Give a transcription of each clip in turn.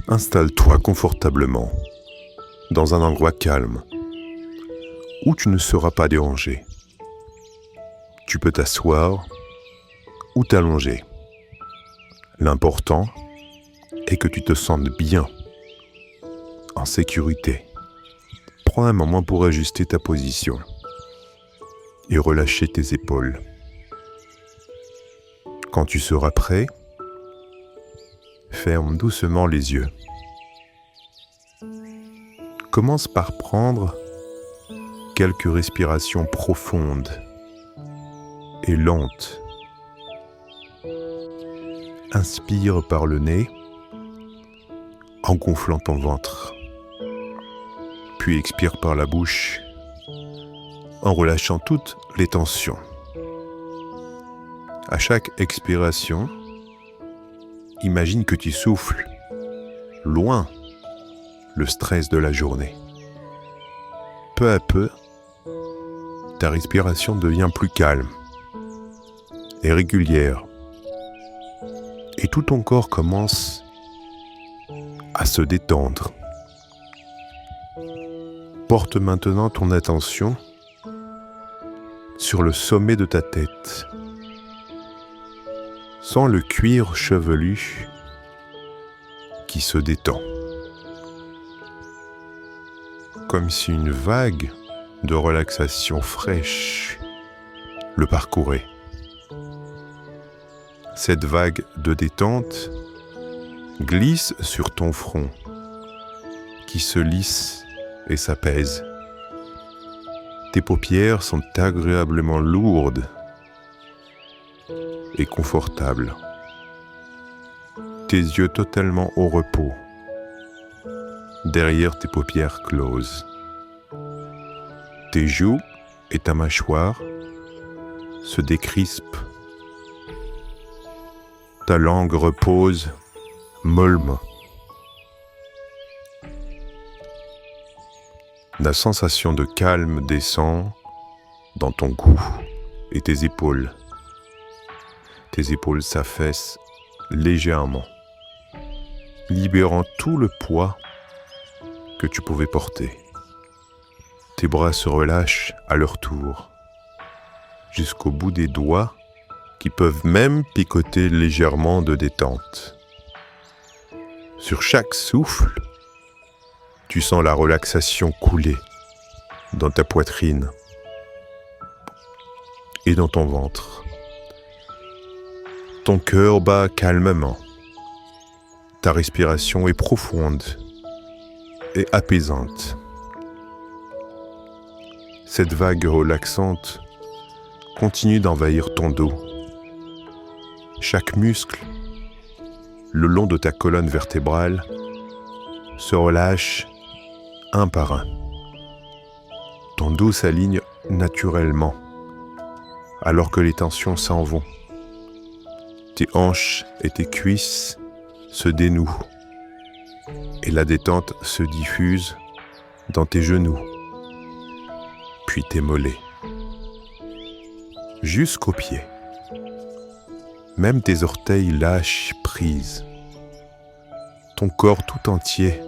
Installe-toi confortablement dans un endroit calme où tu ne seras pas dérangé. Tu peux t'asseoir ou t'allonger. L'important est que tu te sentes bien, en sécurité. Prends un moment pour ajuster ta position et relâcher tes épaules. Quand tu seras prêt, ferme doucement les yeux. Commence par prendre quelques respirations profondes et lentes. Inspire par le nez en gonflant ton ventre. Puis expire par la bouche en relâchant toutes les tensions. À chaque expiration, imagine que tu souffles loin le stress de la journée. Peu à peu, ta respiration devient plus calme et régulière. Et tout ton corps commence à se détendre. Porte maintenant ton attention sur le sommet de ta tête. Sens le cuir chevelu qui se détend. Comme si une vague de relaxation fraîche le parcourait. Cette vague de détente glisse sur ton front, qui se lisse et s'apaise. Tes paupières sont agréablement lourdes et confortables. Tes yeux totalement au repos, derrière tes paupières closes. Tes joues et ta mâchoire se décrispent. Ta langue repose mollement. La sensation de calme descend dans ton cou et tes épaules. Tes épaules s'affaissent légèrement, libérant tout le poids que tu pouvais porter. Tes bras se relâchent à leur tour, jusqu'au bout des doigts qui peuvent même picoter légèrement de détente. Sur chaque souffle, tu sens la relaxation couler dans ta poitrine et dans ton ventre. Ton cœur bat calmement. Ta respiration est profonde et apaisante. Cette vague relaxante continue d'envahir ton dos. Chaque muscle, le long de ta colonne vertébrale, se relâche un par un. Ton dos s'aligne naturellement, alors que les tensions s'en vont. Tes hanches et tes cuisses se dénouent, et la détente se diffuse dans tes genoux, puis tes mollets, jusqu'aux pieds. Même tes orteils lâchent prise. Ton corps tout entier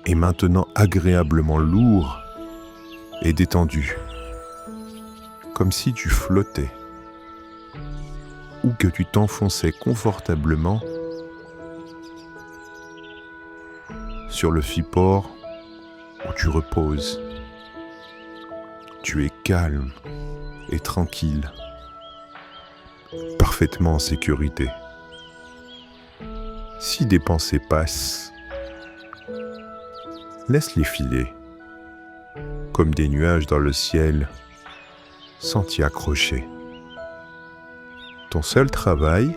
est maintenant agréablement lourd et détendu, comme si tu flottais ou que tu t'enfonçais confortablement sur le support où tu reposes. Tu es calme et tranquille, parfaitement en sécurité. Si des pensées passent, laisse-les filer, comme des nuages dans le ciel, sans t'y accrocher. Ton seul travail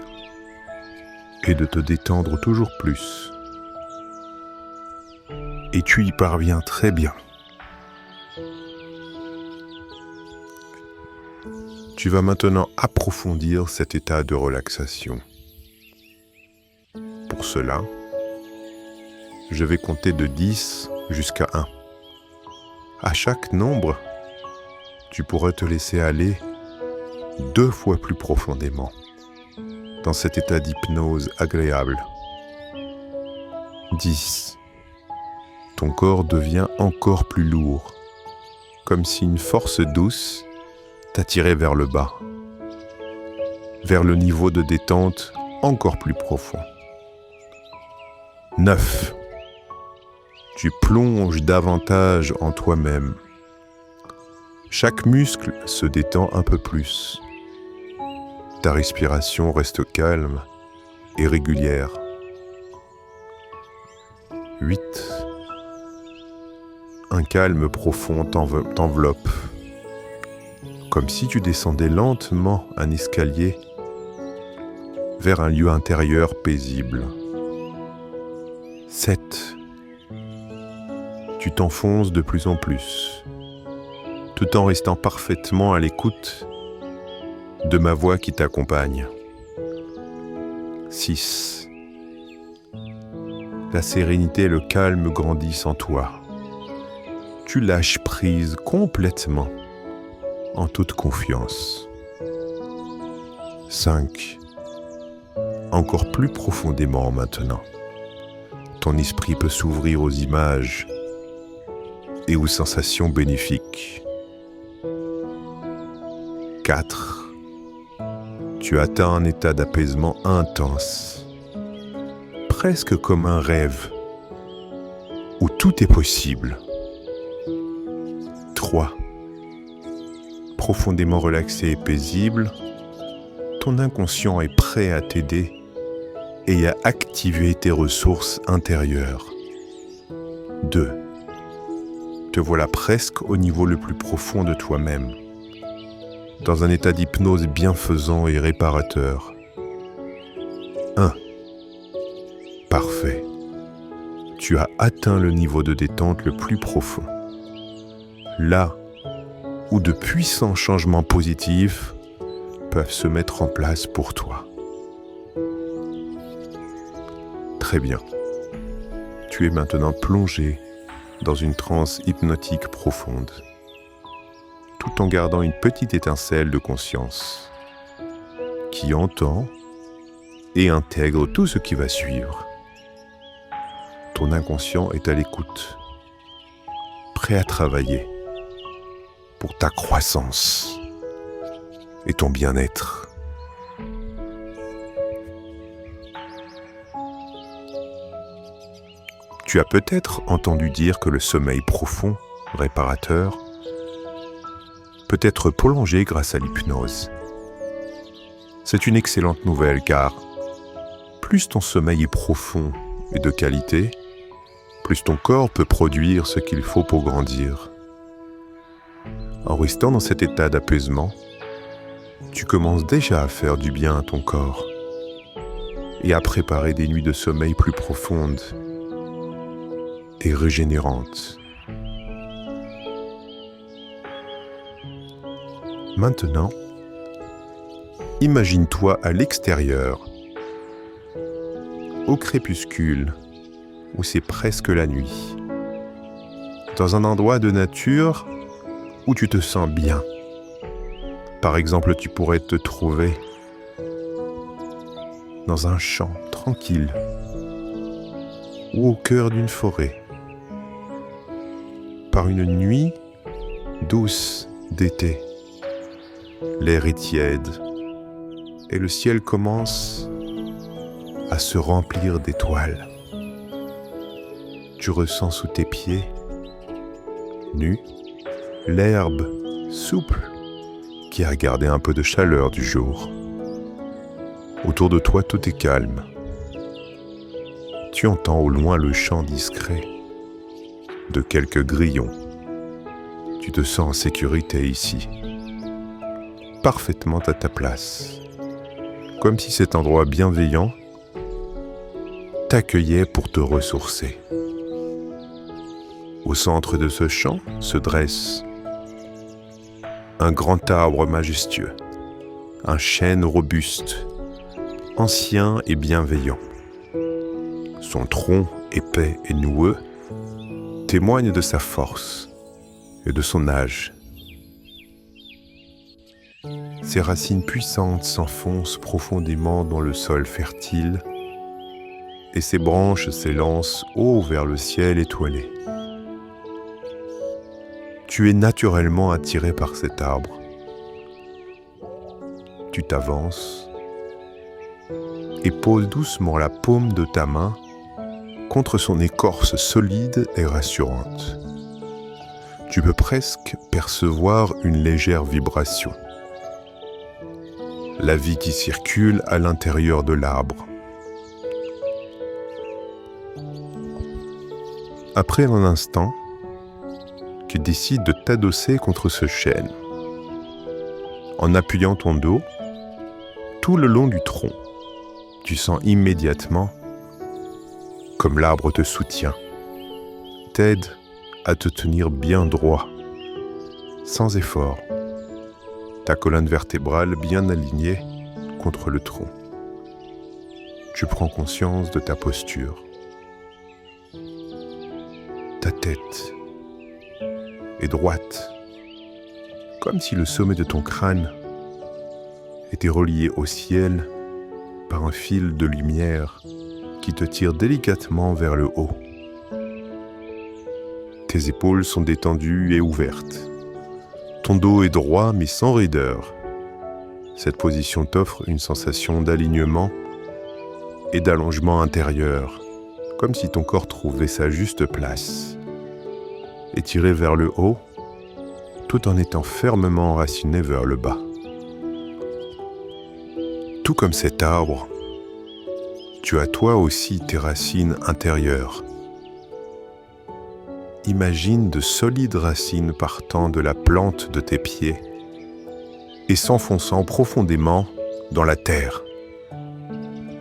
est de te détendre toujours plus. Et tu y parviens très bien. Tu vas maintenant approfondir cet état de relaxation. Pour cela, je vais compter de 10 jusqu'à 1. À chaque nombre, tu pourras te laisser aller 2 fois plus profondément dans cet état d'hypnose agréable. 10. Ton corps devient encore plus lourd, comme si une force douce t'attirait vers le bas, vers le niveau de détente encore plus profond. 9. Tu plonges davantage en toi-même. Chaque muscle se détend un peu plus. Ta respiration reste calme et régulière. 8. Un calme profond t'enveloppe, comme si tu descendais lentement un escalier vers un lieu intérieur paisible. 7. Tu t'enfonces de plus en plus, tout en restant parfaitement à l'écoute de ma voix qui t'accompagne. 6. La sérénité et le calme grandissent en toi. Tu lâches prise complètement, en toute confiance. 5. Encore plus profondément maintenant. Ton esprit peut s'ouvrir aux images et aux sensations bénéfiques. 4. Tu atteins un état d'apaisement intense, presque comme un rêve, où tout est possible. 3. Profondément relaxé et paisible, ton inconscient est prêt à t'aider et à activer tes ressources intérieures. 2. Te voilà presque au niveau le plus profond de toi-même, dans un état d'hypnose bienfaisant et réparateur. 1. Parfait. Tu as atteint le niveau de détente le plus profond. Là où de puissants changements positifs peuvent se mettre en place pour toi. Très bien. Tu es maintenant plongé dans une transe hypnotique profonde, tout en gardant une petite étincelle de conscience qui entend et intègre tout ce qui va suivre. Ton inconscient est à l'écoute, prêt à travailler pour ta croissance et ton bien-être. Tu as peut-être entendu dire que le sommeil profond, réparateur, peut être prolongé grâce à l'hypnose. C'est une excellente nouvelle car plus ton sommeil est profond et de qualité, plus ton corps peut produire ce qu'il faut pour grandir. En restant dans cet état d'apaisement, tu commences déjà à faire du bien à ton corps et à préparer des nuits de sommeil plus profondes et régénérantes. Maintenant, imagine-toi à l'extérieur, au crépuscule, où c'est presque la nuit, dans un endroit de nature où tu te sens bien. Par exemple, tu pourrais te trouver dans un champ tranquille ou au cœur d'une forêt, par une nuit douce d'été. L'air est tiède et le ciel commence à se remplir d'étoiles. Tu ressens sous tes pieds, nus, l'herbe souple qui a gardé un peu de chaleur du jour. Autour de toi, tout est calme. Tu entends au loin le chant discret de quelques grillons. Tu te sens en sécurité ici, parfaitement à ta place, comme si cet endroit bienveillant t'accueillait pour te ressourcer. Au centre de ce champ se dresse un grand arbre majestueux, un chêne robuste, ancien et bienveillant. Son tronc épais et noueux témoigne de sa force et de son âge. Ses racines puissantes s'enfoncent profondément dans le sol fertile et ses branches s'élancent haut vers le ciel étoilé. Tu es naturellement attiré par cet arbre. Tu t'avances et poses doucement la paume de ta main contre son écorce solide et rassurante. Tu peux presque percevoir une légère vibration. La vie qui circule à l'intérieur de l'arbre. Après un instant, tu décides de t'adosser contre ce chêne, en appuyant ton dos tout le long du tronc. Tu sens immédiatement comme l'arbre te soutient, t'aide à te tenir bien droit, sans effort, ta colonne vertébrale bien alignée contre le tronc. Tu prends conscience de ta posture. Ta tête est droite, comme si le sommet de ton crâne était relié au ciel par un fil de lumière qui te tire délicatement vers le haut. Tes épaules sont détendues et ouvertes. Ton dos est droit mais sans raideur. Cette position t'offre une sensation d'alignement et d'allongement intérieur, comme si ton corps trouvait sa juste place, étiré vers le haut, tout en étant fermement enraciné vers le bas. Tout comme cet arbre, tu as toi aussi tes racines intérieures. Imagine de solides racines partant de la plante de tes pieds et s'enfonçant profondément dans la terre.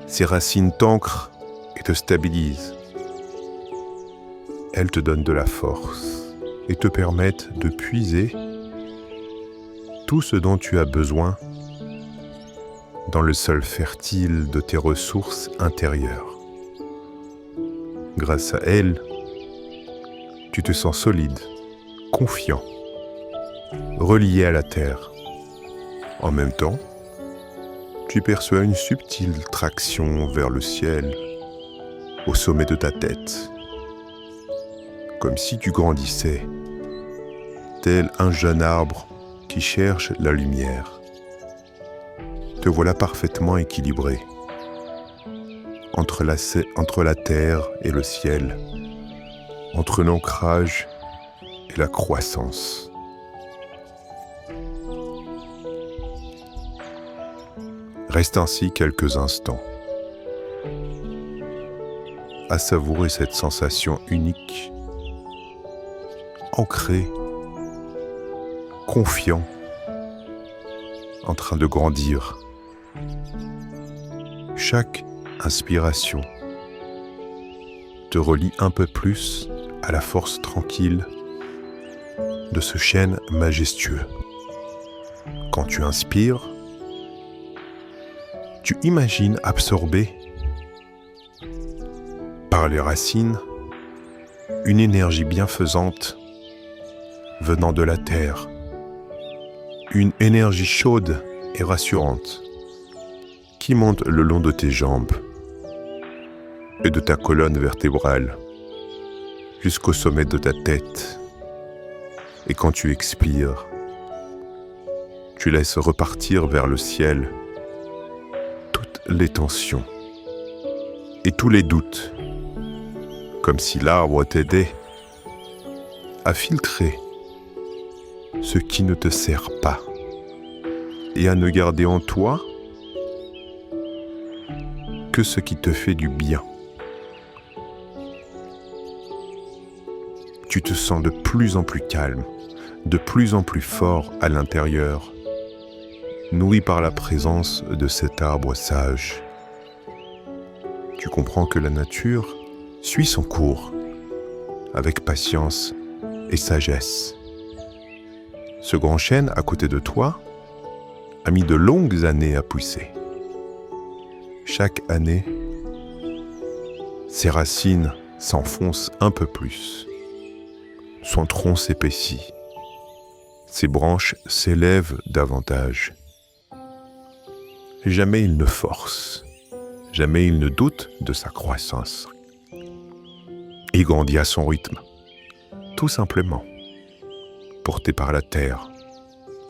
Ces racines t'ancrent et te stabilisent. Elles te donnent de la force et te permettent de puiser tout ce dont tu as besoin dans le sol fertile de tes ressources intérieures. Grâce à elles, tu te sens solide, confiant, relié à la terre. En même temps, tu perçois une subtile traction vers le ciel, au sommet de ta tête, comme si tu grandissais, tel un jeune arbre qui cherche la lumière. Te voilà parfaitement équilibré entre la terre et le ciel, entre l'ancrage et la croissance. Reste ainsi quelques instants à savourer cette sensation unique, ancré, confiant, en train de grandir. Chaque inspiration te relie un peu plus à la force tranquille de ce chêne majestueux. Quand tu inspires, tu imagines absorber par les racines une énergie bienfaisante venant de la terre, une énergie chaude et rassurante qui monte le long de tes jambes et de ta colonne vertébrale jusqu'au sommet de ta tête. Et quand tu expires, tu laisses repartir vers le ciel toutes les tensions et tous les doutes, comme si l'arbre t'aidait à filtrer ce qui ne te sert pas et à ne garder en toi que ce qui te fait du bien. Tu te sens de plus en plus calme, de plus en plus fort à l'intérieur, nourri par la présence de cet arbre sage. Tu comprends que la nature suit son cours avec patience et sagesse. Ce grand chêne à côté de toi a mis de longues années à pousser. Chaque année, ses racines s'enfoncent un peu plus. Son tronc s'épaissit. Ses branches s'élèvent davantage. Jamais il ne force. Jamais il ne doute de sa croissance. Il grandit à son rythme, tout simplement, porté par la terre,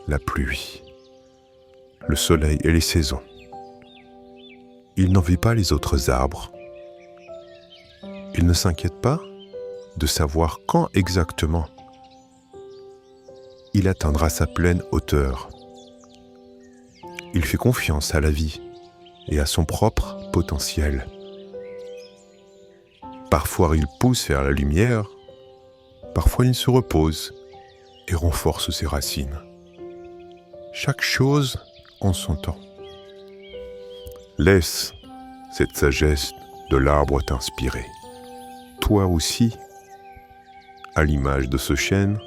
la pluie, le soleil et les saisons. Il n'envie pas les autres arbres. Il ne s'inquiète pas de savoir quand exactement il atteindra sa pleine hauteur. Il fait confiance à la vie et à son propre potentiel. Parfois il pousse vers la lumière, parfois il se repose et renforce ses racines. Chaque chose en son temps. Laisse cette sagesse de l'arbre t'inspirer. Toi aussi, à l'image de ce chêne,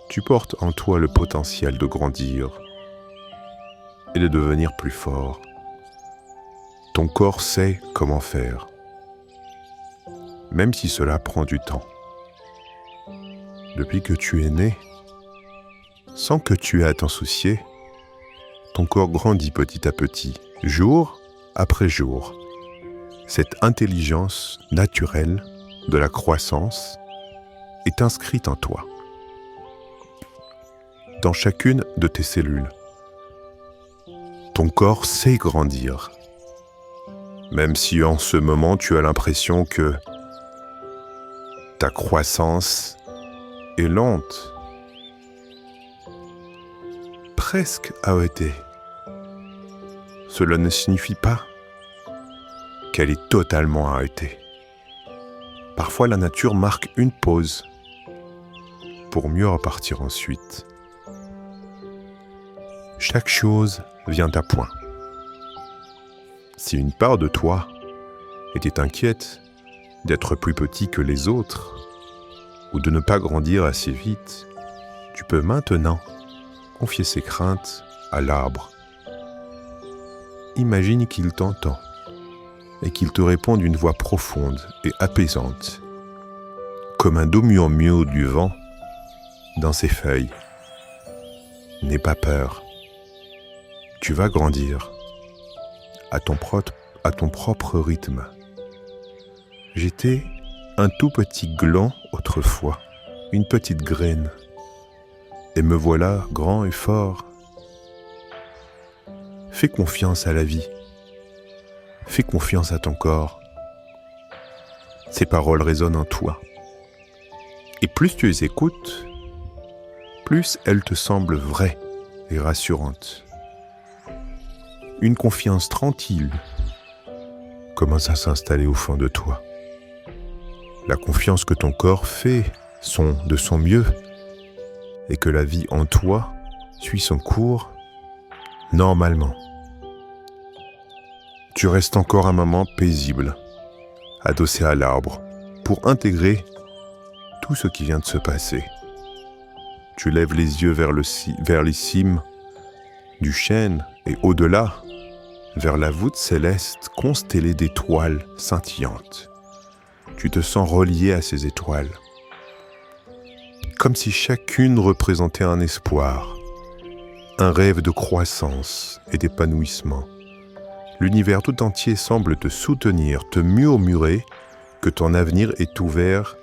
tu portes en toi le potentiel de grandir et de devenir plus fort. Ton corps sait comment faire, même si cela prend du temps. Depuis que tu es né, sans que tu aies à t'en soucier, ton corps grandit petit à petit, jour après jour. Cette intelligence naturelle de la croissance est inscrite en toi, dans chacune de tes cellules. Ton corps sait grandir, même si en ce moment tu as l'impression que ta croissance est lente, presque arrêtée. Cela ne signifie pas qu'elle est totalement arrêtée. Parfois, la nature marque une pause pour mieux repartir ensuite. Chaque chose vient à point. Si une part de toi était inquiète d'être plus petit que les autres ou de ne pas grandir assez vite, tu peux maintenant confier ces craintes à l'arbre. Imagine qu'il t'entend et qu'il te répond d'une voix profonde et apaisante, comme un doux murmure du vent dans ses feuilles. N'aie pas peur, tu vas grandir à ton propre rythme. J'étais un tout petit gland autrefois, une petite graine, et me voilà grand et fort. Fais confiance à la vie. Fais confiance à ton corps. Ces paroles résonnent en toi. Et plus tu les écoutes, plus elles te semblent vraies et rassurantes. Une confiance tranquille commence à s'installer au fond de toi. La confiance que ton corps fait de son mieux et que la vie en toi suit son cours normalement. Tu restes encore un moment paisible, adossé à l'arbre, pour intégrer tout ce qui vient de se passer. Tu lèves les yeux vers les cimes du chêne et au-delà, vers la voûte céleste constellée d'étoiles scintillantes. Tu te sens relié à ces étoiles, comme si chacune représentait un espoir, un rêve de croissance et d'épanouissement. L'univers tout entier semble te soutenir, te murmurer que ton avenir est ouvert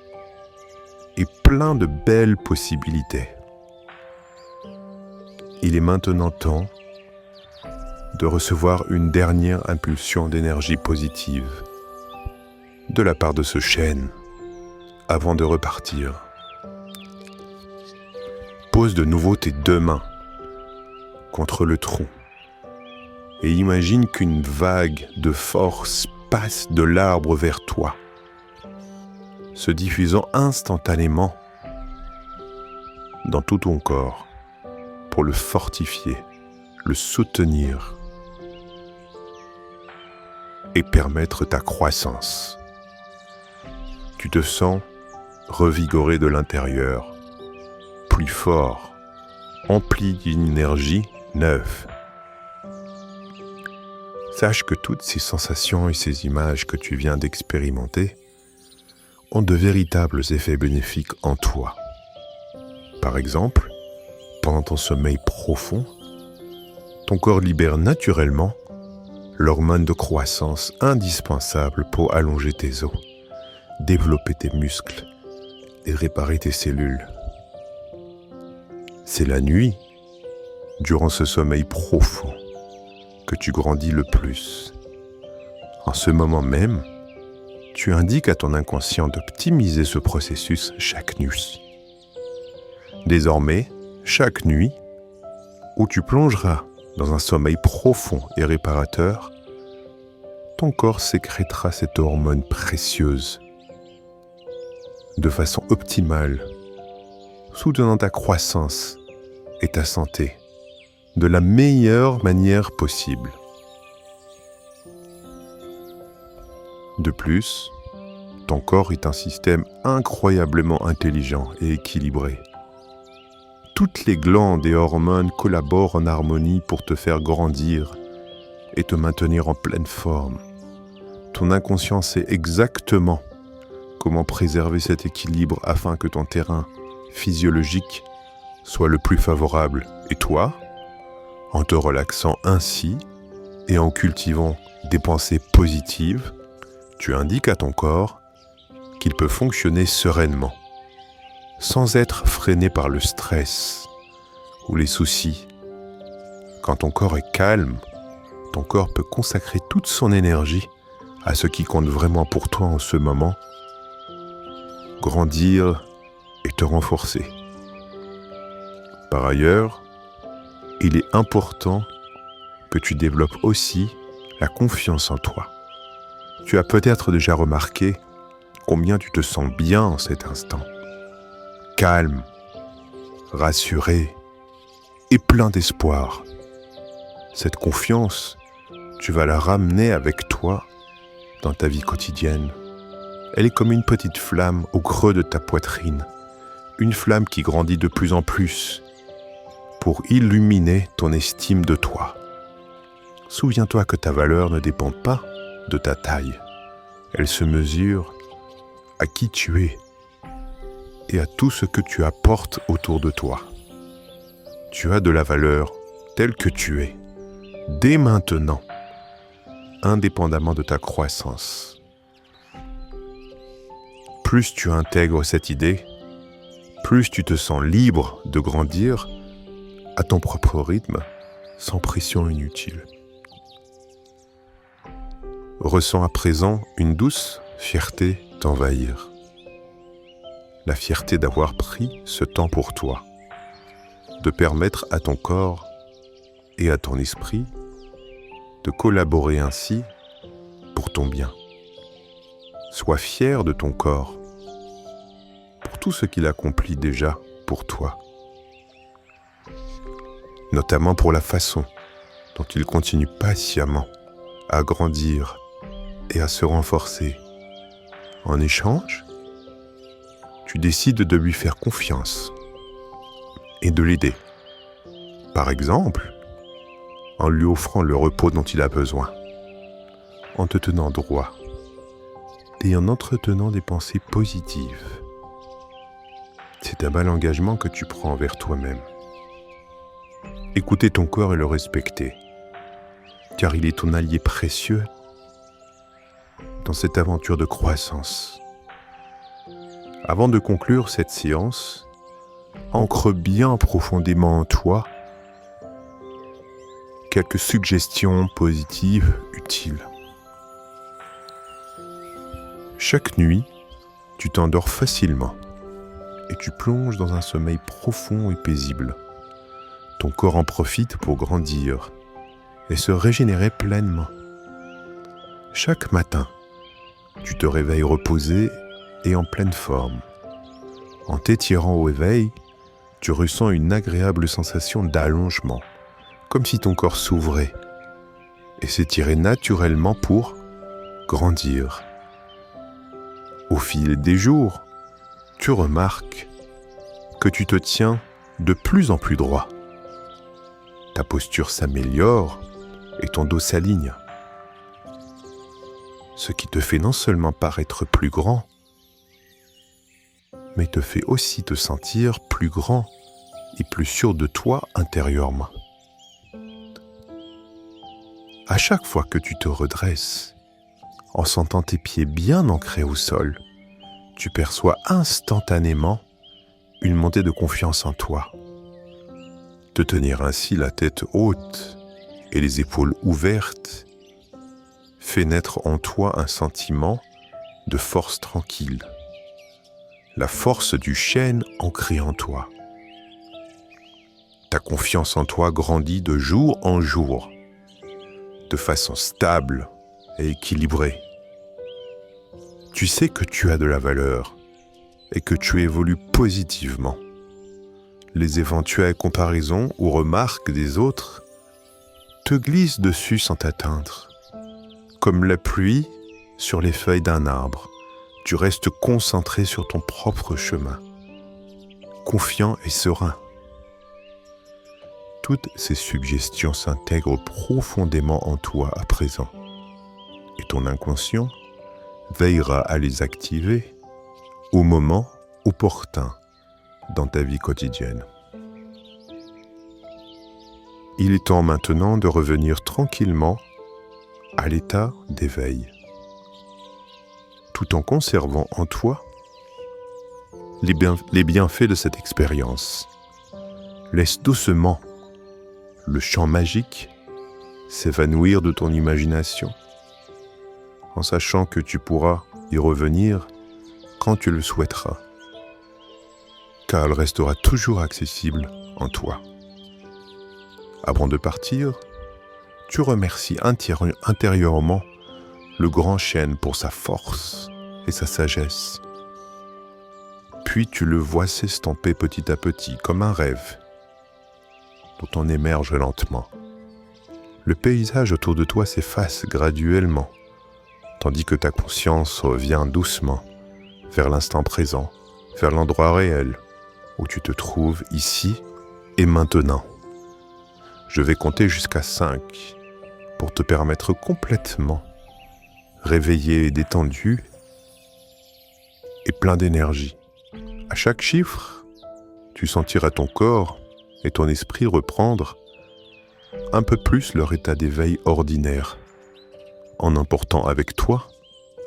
et plein de belles possibilités. Il est maintenant temps de recevoir une dernière impulsion d'énergie positive de la part de ce chêne avant de repartir. Pose de nouveau tes deux mains contre le tronc et imagine qu'une vague de force passe de l'arbre vers toi, se diffusant instantanément dans tout ton corps pour le fortifier, le soutenir et permettre ta croissance. Tu te sens revigoré de l'intérieur, plus fort, empli d'une énergie neuve. Sache que toutes ces sensations et ces images que tu viens d'expérimenter ont de véritables effets bénéfiques en toi. Par exemple, pendant ton sommeil profond, ton corps libère naturellement l'hormone de croissance indispensable pour allonger tes os, développer tes muscles et réparer tes cellules. C'est la nuit, durant ce sommeil profond, que tu grandis le plus. En ce moment même, tu indiques à ton inconscient d'optimiser ce processus chaque nuit. Désormais, chaque nuit, où tu plongeras dans un sommeil profond et réparateur, ton corps sécrétera cette hormone précieuse de façon optimale, soutenant ta croissance et ta santé de la meilleure manière possible. De plus, ton corps est un système incroyablement intelligent et équilibré. Toutes les glandes et hormones collaborent en harmonie pour te faire grandir et te maintenir en pleine forme. Ton inconscient sait exactement comment préserver cet équilibre afin que ton terrain physiologique soit le plus favorable. Et toi, en te relaxant ainsi et en cultivant des pensées positives, tu indiques à ton corps qu'il peut fonctionner sereinement, sans être freiné par le stress ou les soucis. Quand ton corps est calme, ton corps peut consacrer toute son énergie à ce qui compte vraiment pour toi en ce moment, grandir et te renforcer. Par ailleurs, il est important que tu développes aussi la confiance en toi. Tu as peut-être déjà remarqué combien tu te sens bien en cet instant. Calme, rassuré et plein d'espoir. Cette confiance, tu vas la ramener avec toi dans ta vie quotidienne. Elle est comme une petite flamme au creux de ta poitrine, une flamme qui grandit de plus en plus pour illuminer ton estime de toi. Souviens-toi que ta valeur ne dépend pas de ta taille. Elle se mesure à qui tu es et à tout ce que tu apportes autour de toi. Tu as de la valeur telle que tu es, dès maintenant, indépendamment de ta croissance. Plus tu intègres cette idée, plus tu te sens libre de grandir à ton propre rythme, sans pression inutile. Ressens à présent une douce fierté t'envahir. La fierté d'avoir pris ce temps pour toi, de permettre à ton corps et à ton esprit de collaborer ainsi pour ton bien. Sois fier de ton corps pour tout ce qu'il accomplit déjà pour toi, notamment pour la façon dont il continue patiemment à grandir et à se renforcer. En échange, tu décides de lui faire confiance et de l'aider. Par exemple, en lui offrant le repos dont il a besoin, en te tenant droit et en entretenant des pensées positives. C'est un bel engagement que tu prends envers toi-même. Écouter ton corps et le respecter, car il est ton allié précieux dans cette aventure de croissance. Avant de conclure cette séance, ancre bien profondément en toi quelques suggestions positives utiles. Chaque nuit, tu t'endors facilement et tu plonges dans un sommeil profond et paisible. Ton corps en profite pour grandir et se régénérer pleinement. Chaque matin, tu te réveilles reposé et en pleine forme. En t'étirant au réveil, tu ressens une agréable sensation d'allongement, comme si ton corps s'ouvrait et s'étirait naturellement pour grandir. Au fil des jours, tu remarques que tu te tiens de plus en plus droit. Ta posture s'améliore et ton dos s'aligne, ce qui te fait non seulement paraître plus grand, mais te fait aussi te sentir plus grand et plus sûr de toi intérieurement. À chaque fois que tu te redresses, en sentant tes pieds bien ancrés au sol, tu perçois instantanément une montée de confiance en toi. Te tenir ainsi la tête haute et les épaules ouvertes fait naître en toi un sentiment de force tranquille, la force du chêne ancrée en toi. Ta confiance en toi grandit de jour en jour, de façon stable et équilibrée. Tu sais que tu as de la valeur et que tu évolues positivement. Les éventuelles comparaisons ou remarques des autres te glissent dessus sans t'atteindre. Comme la pluie sur les feuilles d'un arbre, tu restes concentré sur ton propre chemin, confiant et serein. Toutes ces suggestions s'intègrent profondément en toi à présent, et ton inconscient veillera à les activer au moment opportun dans ta vie quotidienne. Il est temps maintenant de revenir tranquillement à l'état d'éveil, tout en conservant en toi les bienfaits de cette expérience. Laisse doucement le champ magique s'évanouir de ton imagination, en sachant que tu pourras y revenir quand tu le souhaiteras, car elle restera toujours accessible en toi. Avant de partir, tu remercies intérieurement le grand chêne pour sa force et sa sagesse. Puis tu le vois s'estomper petit à petit comme un rêve dont on émerge lentement. Le paysage autour de toi s'efface graduellement, tandis que ta conscience revient doucement vers l'instant présent, vers l'endroit réel où tu te trouves ici et maintenant. Je vais compter jusqu'à 5 pour te permettre complètement réveillé et détendu et plein d'énergie. À chaque chiffre, tu sentiras ton corps et ton esprit reprendre un peu plus leur état d'éveil ordinaire, en emportant avec toi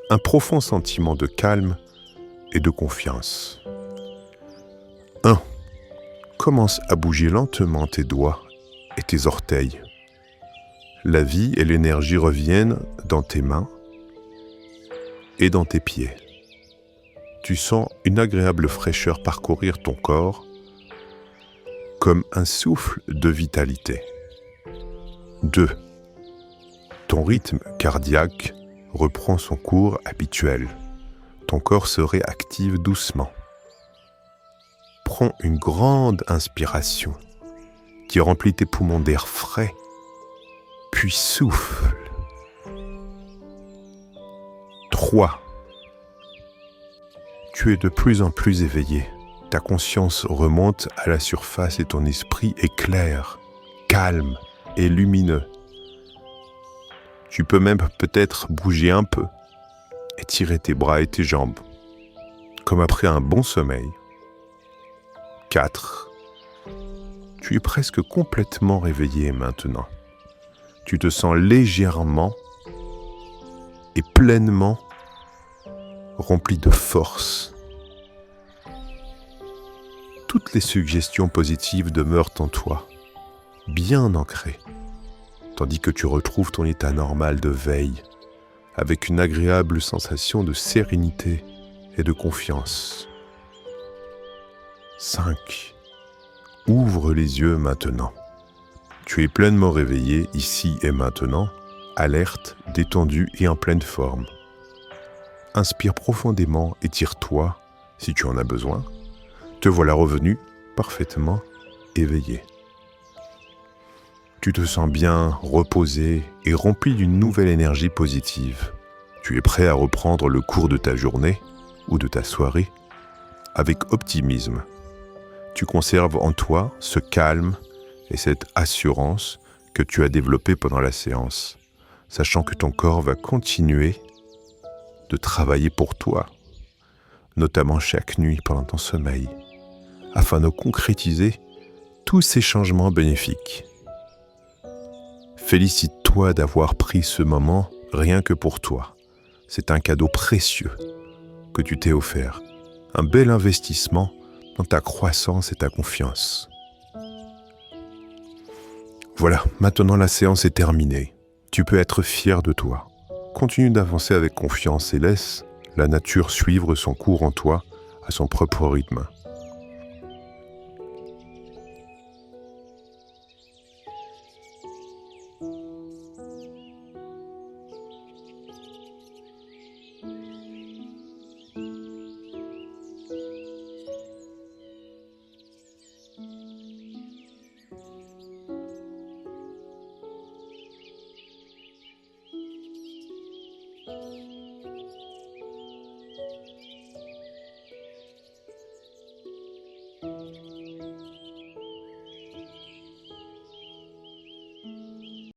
un profond sentiment de calme et de confiance. 1. Commence à bouger lentement tes doigts et tes orteils. La vie et l'énergie reviennent dans tes mains et dans tes pieds. Tu sens une agréable fraîcheur parcourir ton corps comme un souffle de vitalité. 2. Ton rythme cardiaque reprend son cours habituel. Ton corps se réactive doucement. Prends une grande inspiration qui remplit tes poumons d'air frais, puis souffle. 3. Tu es de plus en plus éveillé. Ta conscience remonte à la surface et ton esprit est clair, calme et lumineux. Tu peux même peut-être bouger un peu, étirer tes bras et tes jambes, comme après un bon sommeil. 4. Tu es presque complètement réveillé maintenant. Tu te sens légèrement et pleinement rempli de force. Toutes les suggestions positives demeurent en toi, bien ancrées, tandis que tu retrouves ton état normal de veille, avec une agréable sensation de sérénité et de confiance. 5. Ouvre les yeux maintenant. Tu es pleinement réveillé ici et maintenant, alerte, détendu et en pleine forme. Inspire profondément, étire-toi si tu en as besoin. Te voilà revenu parfaitement éveillé. Tu te sens bien, reposé et rempli d'une nouvelle énergie positive. Tu es prêt à reprendre le cours de ta journée ou de ta soirée avec optimisme. Tu conserves en toi ce calme et cette assurance que tu as développé pendant la séance, sachant que ton corps va continuer de travailler pour toi, notamment chaque nuit pendant ton sommeil, afin de concrétiser tous ces changements bénéfiques. Félicite-toi d'avoir pris ce moment rien que pour toi. C'est un cadeau précieux que tu t'es offert. Un bel investissement dans ta croissance et ta confiance. Voilà, maintenant la séance est terminée. Tu peux être fier de toi. Continue d'avancer avec confiance et laisse la nature suivre son cours en toi à son propre rythme.